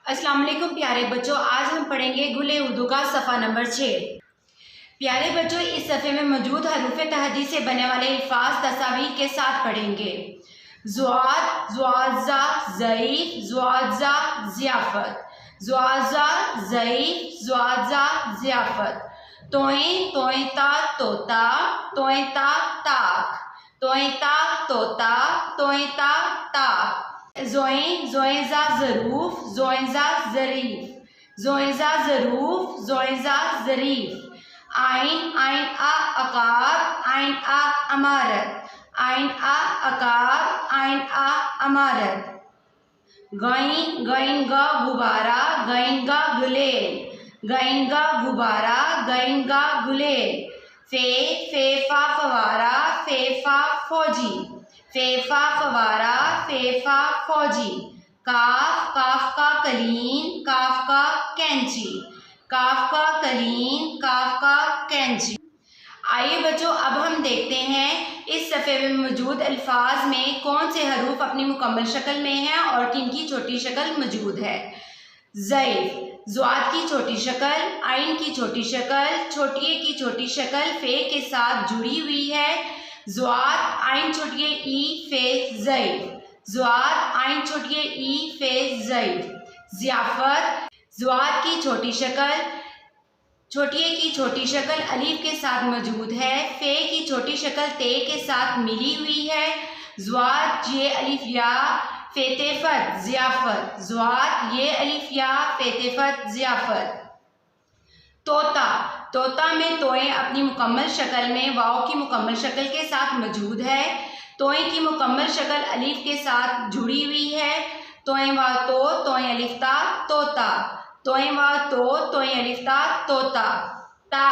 अस्सलाम वालेकुम प्यारे बच्चों, आज हम पढ़ेंगे गुले उर्दू का सफ़ा नंबर 6। प्यारे बच्चों, इस सफ़े में मौजूद हरूफ तहदी से बने वाले अल्फाज तस्वीर के साथ पढ़ेंगे। ज़ुआद, ज़ुआज़ा, ज़ईफ़, ज़ुआज़ा, ज़ियाफ़त, ज़ुआज़ा, ज़ईफ़, ज़ुआज़ा, ज़ियाफ़त। तोएं, तोएता, तोता, तोएता, ताक, तोएता, तोता, तोएता, ताक। ज़ोएं, ज़ोएज़ा, ज़रूफ़, ज़ोएज़ा, ज़रीफ़, ज़ोएज़ा, ज़रूफ़, ज़ोएज़ा, ज़रीफ़। आइन, आइन आ अकार, आइन आ अमारत, आइन आ अकार, आइन आ अमारत। गईन, गईन गा गुबारा, गईन गा गुलेल, गईन गा गुबारा, गईन गा गुलेल। फे फा फवारा, फे फा फौजी, फे फा फवारा, फे फा फौजी। काफ, काफ का कलीन, काफ का कैंची, काफ का कलीन, काफ का कैंची। आइए बच्चों, अब हम देखते हैं इस सफ़े में मौजूद अल्फाज में कौन से हरूफ अपनी मुकम्मल शक्ल में हैं और किन की छोटी शक्ल मौजूद है। ज़ईफ़, ज़ुआद की छोटी शक्ल, आइन की छोटी शक्ल, छोटी की छोटी शक्ल फे के साथ जुड़ी हुई है। ज़ुआद, आइन छोटी ई, फे ज़ईफ़, ज़ुआद, आइन छोटी ई, फे ज़ईफ़। ज़ियाफ़त, ज़ुआद की छोटी शक्ल, छोटी की छोटी शक्ल अलीफ के साथ मौजूद है। फे की छोटी शक्ल ते के साथ मिली हुई है। ज़ुआद, ये अलिफ या, फेतेफत, ज़ियाफ़त, ज़ुआद, ये अलिफ या, फेतेफत, ज़ियाफ़त। तोता, तोता में तोएं अपनी मुकम्मल शक्ल में वाव की मुकम्मल शक्ल के साथ मौजूद है। तोएं की मुकम्मल शक्ल अलीफ के साथ जुड़ी हुई है। तोएं वा तो, तोएं अलिफ्ता, तोता, तोएं वा तो, तोएं अलिफ्ता, तोता। ता,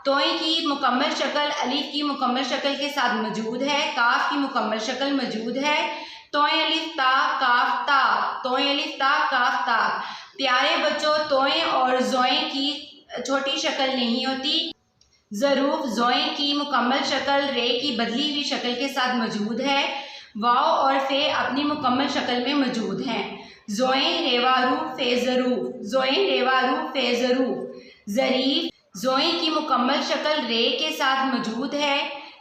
तोएं की मुकम्मल शक्ल अलीफ की मुकम्मल शक्ल के साथ मौजूद है। काफ की मुकम्मल शक्ल मौजूद है। तोएं अलिफ ता, काफ ता, तोएं अलिफ ता, काफ ता। प्यारे बच्चों, तोएं और ज़ोएं की छोटी शक्ल नहीं होती। ज़रूफ़, ज़ोएं की मुकम्मल शक्ल रे की बदली हुई शक्ल के साथ मौजूद है। वाव और फे अपनी मुकम्मल शक्ल में मौजूद हैं। ज़ोएं, रेवारू, फे ज़रूफ़, ज़ोएं, रेवारू, फे ज़रूफ़। ज़रीफ़, ज़ोएं की मुकम्मल शक्ल रे के साथ मौजूद है।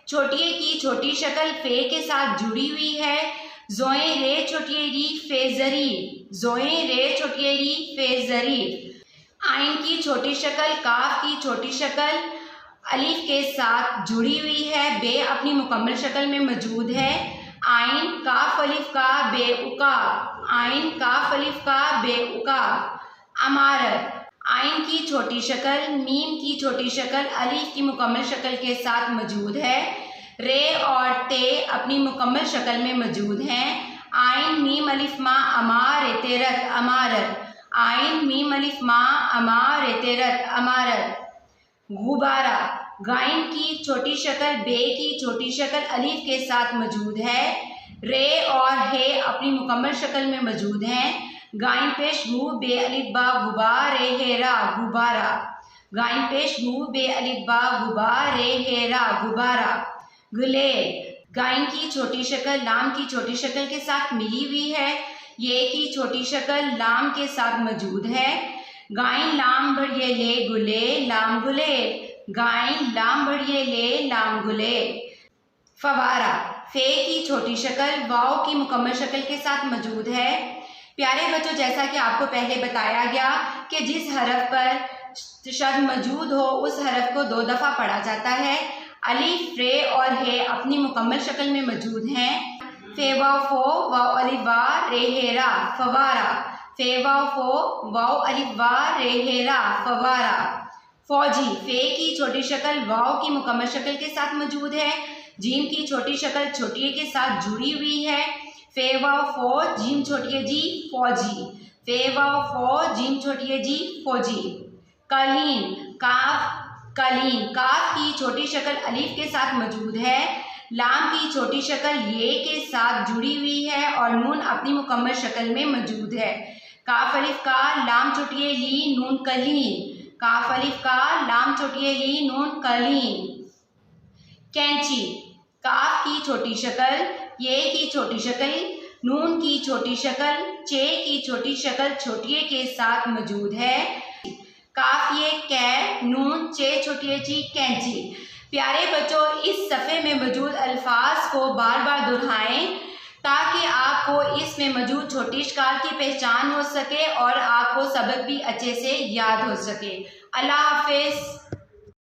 छोटी की छोटी शक्ल फे के साथ जुड़ी हुई है। ज़ोएं, रे छोटी री, फे ज़रीफ़, ज़ोएं, रे छोटी री, फे ज़रीफ़। आइन की छोटी शक्ल काफ की छोटी शक्ल अलीफ के साथ जुड़ी हुई है। बे अपनी मुकम्मल शक्ल में मौजूद है। आइन, काफ अलिफ का, बे उका, आइन, काफ अलिफ का, बे उका। अमारत, आइन की छोटी शक्ल, मीम की छोटी शक्ल अलीफ की मुकम्मल शक्ल के साथ मौजूद है। रे और ते अपनी मुकम्मल शक्ल में मौजूद हैं। आइन, मीम अलिफ मा, अमार तेरत, अमारत, आइन, मीम अलिफ मा, अमार तेरत, अमारत। गुबारा, गाइन की छोटी शक्ल बे की छोटी शक्ल अलीफ के साथ मौजूद है। रे और हे अपनी मुकम्मल शक्ल में मौजूद हैं। गाइन पेश मुँह बे अलिफ बा गुबा रे हे रा, गुबारा, गाइन पेश मुँह बे अलिफ बा गुबा रे हे रा, गुबारा। गुलेल, गाइन की छोटी शक्ल लाम की छोटी शक्ल के साथ मिली हुई है। ये की छोटी शक्ल लाम के साथ मौजूद है। गाइन, लाम बढ़िए ले, गुले, लाम गुले, गाइन, लाम बढ़िए ले, लाम गुले। फवारा, फे की छोटी शक्ल वाव की मुकम्मल शक्ल के साथ मौजूद है। प्यारे बच्चों, जैसा कि आपको पहले बताया गया कि जिस हरफ पर शद मौजूद हो उस हरफ को 2 दफ़ा पढ़ा जाता है। अलिफ, रे और हे अपनी मुकम्मल शक्ल में मौजूद हैं। फे वाव फो, वाव अलिफ वा, रे हे रा, फवारा, फे वाव फो, वाव अलिफ वा, रे हे रा, फवारा। फौजी, फे की छोटी शक्ल वाव की मुकम्मल शक्ल के साथ मौजूद है। जीम की छोटी शक्ल छोटी के साथ जुड़ी हुई है। फे वाव फो, जीम छोटी जी, फौजी, फे वाव फो, जीम छोटी जी, फौजी। कलीन, काफ, कलीन, काफ की छोटी शक्ल अलीफ के साथ मौजूद है। लाम की छोटी शक्ल ये के साथ जुड़ी हुई है और नून अपनी मुकम्मल शक्ल में मौजूद है। काफ अलिफ का, लाम छोटी ली, नून कलीन, काफ अलिफ का, लाम छोटी ली, नून कलीन। कैंची, काफ की छोटी शक्ल, ये की छोटी शक्ल नून की छोटी शक्ल चे की छोटी शक्ल छोटिए के साथ मौजूद है। काफिए कै नून चे छोटिए ची कैंची। प्यारे बच्चों, इस सफ़े में मौजूद अल्फाज को बार बार दोहराएं ताकि आपको इसमें मौजूद छोटी शक्ल की पहचान हो सके और आपको सबक भी अच्छे से याद हो सके। अल्लाह हाफिज़।